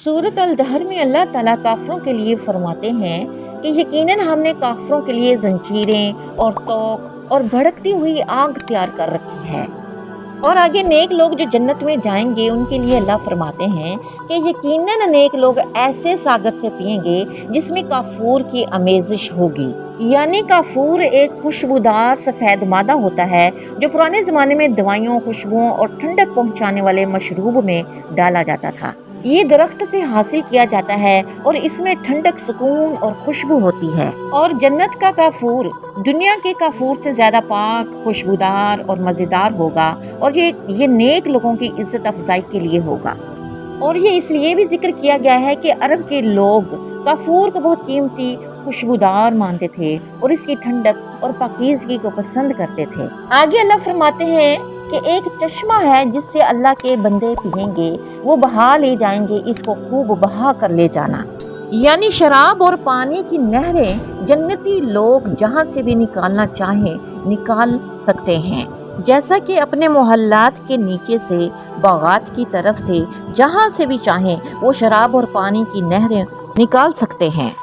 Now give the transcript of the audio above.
सूरत अल-दहर में अल्लाह ताला काफिरों के लिए फरमाते हैं कि यकीनन हमने काफिरों के लिए जंजीरें और तोक और भड़कती हुई आग तैयार कर रखी है। और आगे नेक लोग जो जन्नत में जाएंगे उनके लिए अल्लाह फरमाते हैं कि यकीनन नेक लोग ऐसे सागर से पिएंगे जिसमें काफूर की आमेजिश होगी। यानी काफूर एक खुशबूदार सफ़ेद मादा होता है जो पुराने ज़माने में दवाइयों, खुशबुओं और ठंडक पहुंचाने वाले मशरूब में डाला जाता था। ये दरख्त से हासिल किया जाता है और इसमें ठंडक, सुकून और खुशबू होती है। और जन्नत का काफूर दुनिया के काफूर से ज़्यादा पाक, खुशबूदार और मज़ेदार होगा और ये नेक लोगों की इज्जत अफजाई के लिए होगा। और ये इसलिए भी जिक्र किया गया है कि अरब के लोग काफूर को बहुत कीमती, खुशबूदार मानते थे और इसकी ठंडक और पाकीज़गी को पसंद करते थे। आगे अल्लाह फरमाते हैं कि एक चश्मा है जिससे अल्लाह के बंदे पिएंगे, वो बहा ले जाएंगे, इसको खूब बहा कर ले जाना। यानी शराब और पानी की नहरें जन्नती लोग जहाँ से भी निकालना चाहें निकाल सकते हैं, जैसा कि अपने मोहल्लात के नीचे से, बागात की तरफ से, जहाँ से भी चाहें वो शराब और पानी की नहरें निकाल सकते हैं।